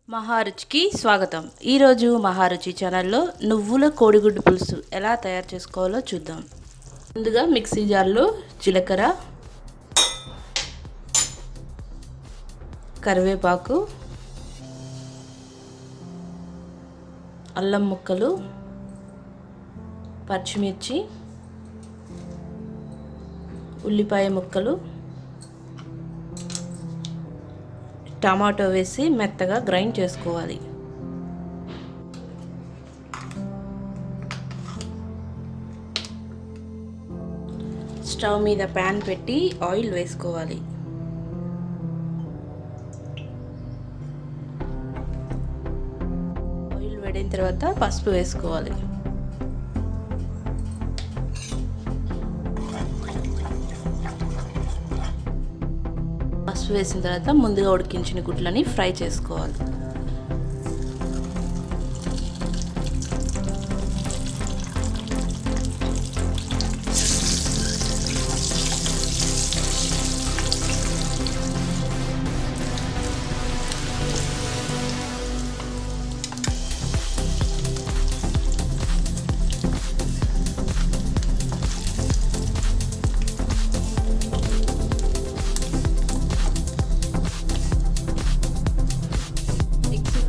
మహారుచికి స్వాగతం. ఈరోజు మహారుచి ఛానల్లో నువ్వుల కోడిగుడ్డు పులుసు ఎలా తయారు చేసుకోవాలో చూద్దాం. ముందుగా మిక్సీ జార్లో జీలకర్ర, కరివేపాకు, అల్లం ముక్కలు, పచ్చిమిర్చి, ఉల్లిపాయ ముక్కలు, టమాటో వేసి మెత్తగా గ్రైండ్ చేసుకోవాలి. స్టవ్ మీద ప్యాన్ పెట్టి ఆయిల్ వేసుకోవాలి. ఆయిల్ వేడిన తర్వాత పసుపు వేసుకోవాలి. పసుపు వేసిన తర్వాత ముందుగా ఉడికించిన గుడ్లని ఫ్రై చేసుకోవాలి.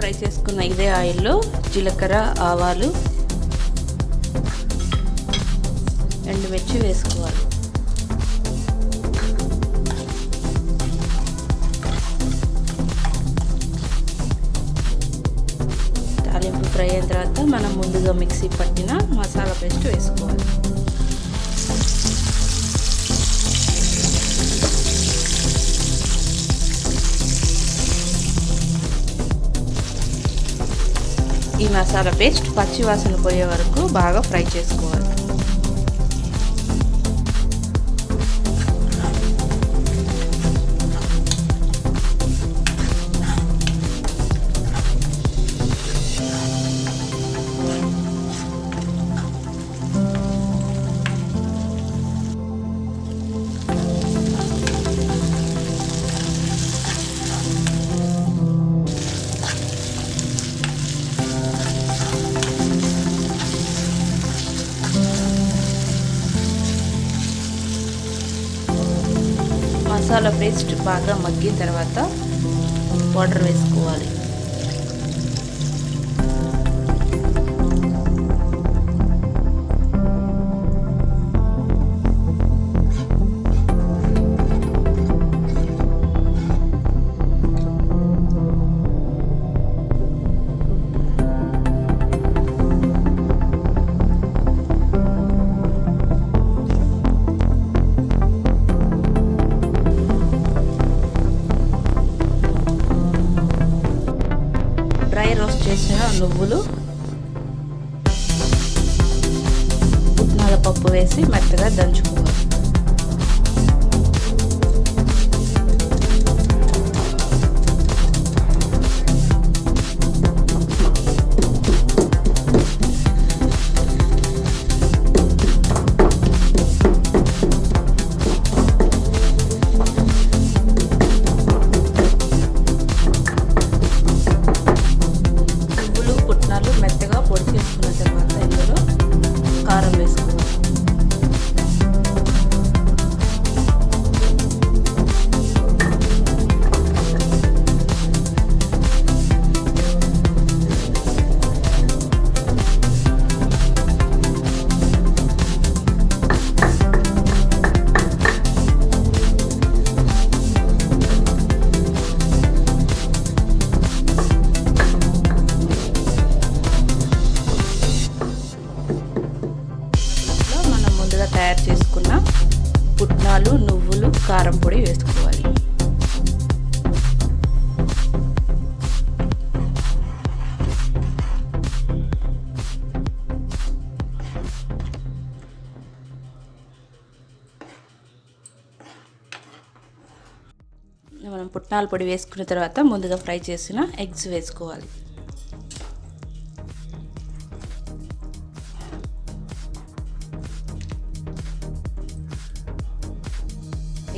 ఫ్రై చేసుకున్న ఇదే ఆయిల్లో జీలకర్ర, ఆవాలు, ఎండుమిర్చి వేసుకోవాలి. తాలింపు ఫ్రై అయిన తర్వాత మనం ముందుగా మిక్సీ పట్టిన మసాలా పేస్ట్ వేసుకోవాలి. ఈ మసాలా పేస్ట్ పచ్చి వాసన పోయే వరకు బాగా ఫ్రై చేసుకోవాలి. మసాలా పేస్ట్ బాగా మగ్గిన తర్వాత వాటర్ వేసుకోవాలి. డ్రై రోస్ట్ చేసిన నువ్వులు, పుట్నాల పప్పు వేసి మెత్తగా దంచుకోవాలి. మెత్తగా పొడి చేసుకున్న తర్వాత ఇందులో కారం వేసుకోవాలి. తయారు చేసుకున్న పుట్నాలు, నువ్వులు, కారం పొడి వేసుకోవాలి. మనం పుట్నాల పొడి వేసుకున్న తర్వాత ముందుగా ఫ్రై చేసిన ఎగ్స్ వేసుకోవాలి.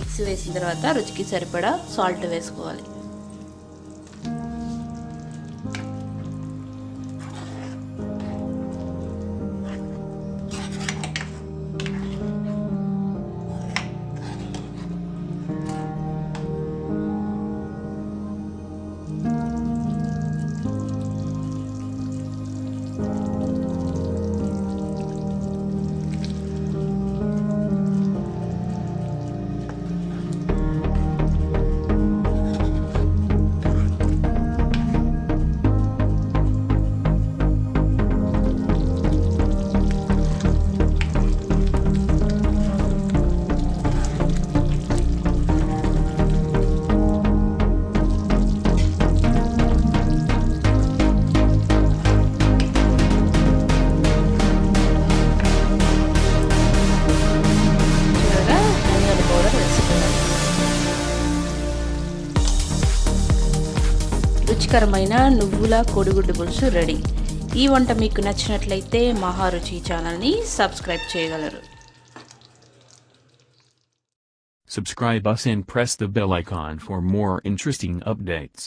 మిక్సీ వేసిన తర్వాత రుచికి సరిపడా సాల్ట్ వేసుకోవాలి. రుచికరమైన నువ్వుల కోడిగుడ్డు పులుసు రెడీ. ఈ వంట మీకు నచ్చినట్లయితే మహారుచి ఛానల్ని సబ్స్క్రైబ్ చేయగలరు. Subscribe us and press the bell icon for more interesting updates.